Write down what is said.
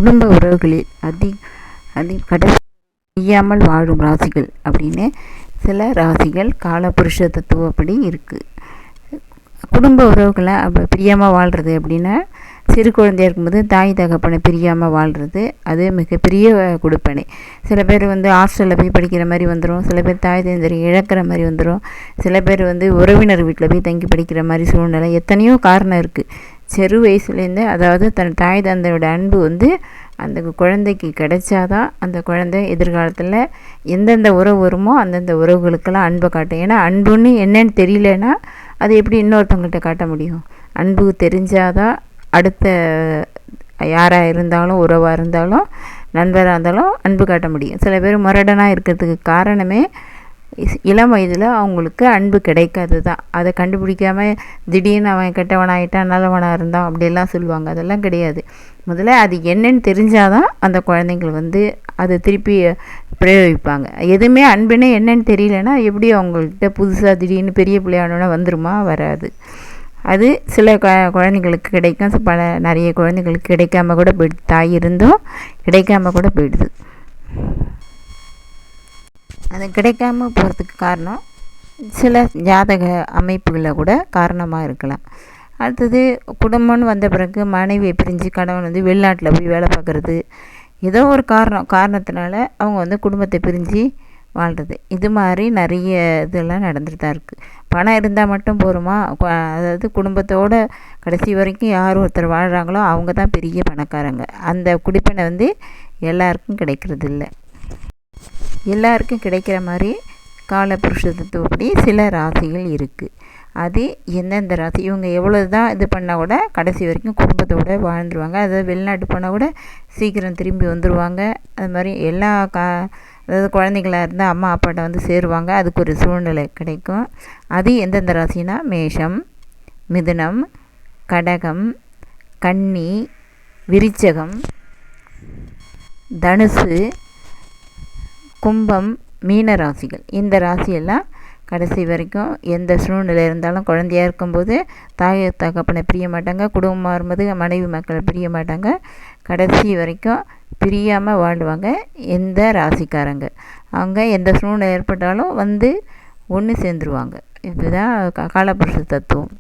குடும்ப உறவுகளில் கடைசி செய்யாமல் வாழும் ராசிகள் அப்படின்னு சில ராசிகள் காலபுருஷ தத்துவப்படி இருக்குது. குடும்ப உறவுகளை அப்போ பிரியாமல் வாழ்கிறது அப்படின்னா, சிறு குழந்தையாக இருக்கும்போது தாய் தகப்பனை பிரியாமல் வாழ்கிறது அது மிகப்பெரிய கொடுப்பனை. சில பேர் ஹாஸ்டலில் போய் படிக்கிற மாதிரி வந்துடும், சில பேர் தாய் தந்தையரை இழக்கிற மாதிரி வந்துடும், சில பேர் உறவினர் வீட்டில் போய் தங்கி படிக்கிற மாதிரி சூழ்நிலை, எத்தனையோ காரணம் இருக்குது. சிறு வயசுலேருந்து அதாவது தன் தாய் தந்தையோட அன்பு அந்த குழந்தைக்கு கிடைச்சாதான் அந்த குழந்தை எதிர்காலத்தில் எந்தெந்த உறவு வருமோ அந்தந்த உறவுகளுக்கெல்லாம் அன்பை காட்டும். ஏன்னா அன்புன்னு என்னன்னு தெரியலன்னா அது எப்படி இன்னொருத்தவங்கள்ட்ட காட்ட முடியும்? அன்பு தெரிஞ்சாதான் அடுத்த யாராக இருந்தாலும் உறவாக இருந்தாலும் நண்பராக இருந்தாலும் அன்பு காட்ட முடியும். சில பேர் முரடனாக இருக்கிறதுக்கு காரணமே இளம் வயதில் அவங்களுக்கு அன்பு கிடைக்காது தான். அதை கண்டுபிடிக்காமல் திடீர்னு அவன் கெட்டவனாகிட்டான் நல்லவனாக இருந்தான் அப்படியெல்லாம் சொல்லுவாங்க. அதெல்லாம் கிடையாது. முதல்ல அது என்னன்னு தெரிஞ்சாதான் அந்த குழந்தைங்கள் அதை திருப்பி பிரயோகிப்பாங்க. எதுவுமே அன்புன்னு என்னன்னு தெரியலன்னா எப்படி அவங்கள்ட்ட புதுசாக திடீர்னு பெரிய பிள்ளையானோன்னா வந்துருமா? வராது. அது சில குழந்தைங்களுக்கு கிடைக்கும், நிறைய குழந்தைங்களுக்கு கிடைக்காம கூட போயிடுது. தாய் இருந்தும் கிடைக்காம கூட போயிடுது. அது கிடைக்காம போகிறதுக்கு காரணம் சில ஜாதக அமைப்புகளில் கூட காரணமாக இருக்கலாம். அடுத்தது குடும்பம்னு வந்த பிறகு மனைவியை பிரிஞ்சு கணவன் வெளிநாட்டில் போய் வேலை பார்க்குறது, ஏதோ ஒரு காரணத்தினால அவங்க குடும்பத்தை பிரிஞ்சு வாழ்கிறது. இது மாதிரி நிறைய இதெல்லாம் நடந்துட்டு தான் இருக்குது. பணம் இருந்தால் மட்டும் போருமா? அதாவது குடும்பத்தோடு கடைசி வரைக்கும் யார் ஒருத்தர் வாழ்கிறாங்களோ அவங்க தான் பெரிய பணக்காரங்க. அந்த குடிப்பனை எல்லாருக்கும் கிடைக்கிறது இல்லை. எல்லாருக்கும் கிடைக்கிற மாதிரி காலபுருஷ தத்துவப்படி சில ராசிகள் இருக்குது. அது எந்தெந்த ராசி இவங்க எவ்வளோ தான் இது பண்ணால் கூட கடைசி வரைக்கும் குடும்பத்தோடு வாழ்ந்துருவாங்க. அதாவது வெளிநாட்டு போனால் கூட சீக்கிரம் திரும்பி வந்துடுவாங்க. அது மாதிரி எல்லா அதாவது குழந்தைங்களாக இருந்தால் அம்மா அப்பாட்ட சேருவாங்க. அதுக்கு ஒரு சூழ்நிலை கிடைக்கும். அது எந்தெந்த ராசினா மேஷம், மிதுனம், கடகம், கன்னி, விருச்சகம், தனுசு, கும்பம், மீன ராசிகள். இந்த ராசியெல்லாம் கடைசி வரைக்கும் எந்த சூழ்நிலை இருந்தாலும் குழந்தையாக இருக்கும்போது தாய் தகப்பனை பிரிய மாட்டாங்க, குடும்பமாக வரும்போது மனைவி மக்களை பிரிய மாட்டாங்க. கடைசி வரைக்கும் பிரியாமல் வாழ்வாங்க எந்த ராசிக்காரங்க. அவங்க எந்த சூழ்நிலை ஏற்பட்டாலும் ஒன்று சேர்ந்துருவாங்க. இதுதான் காலபுருஷ தத்துவம்.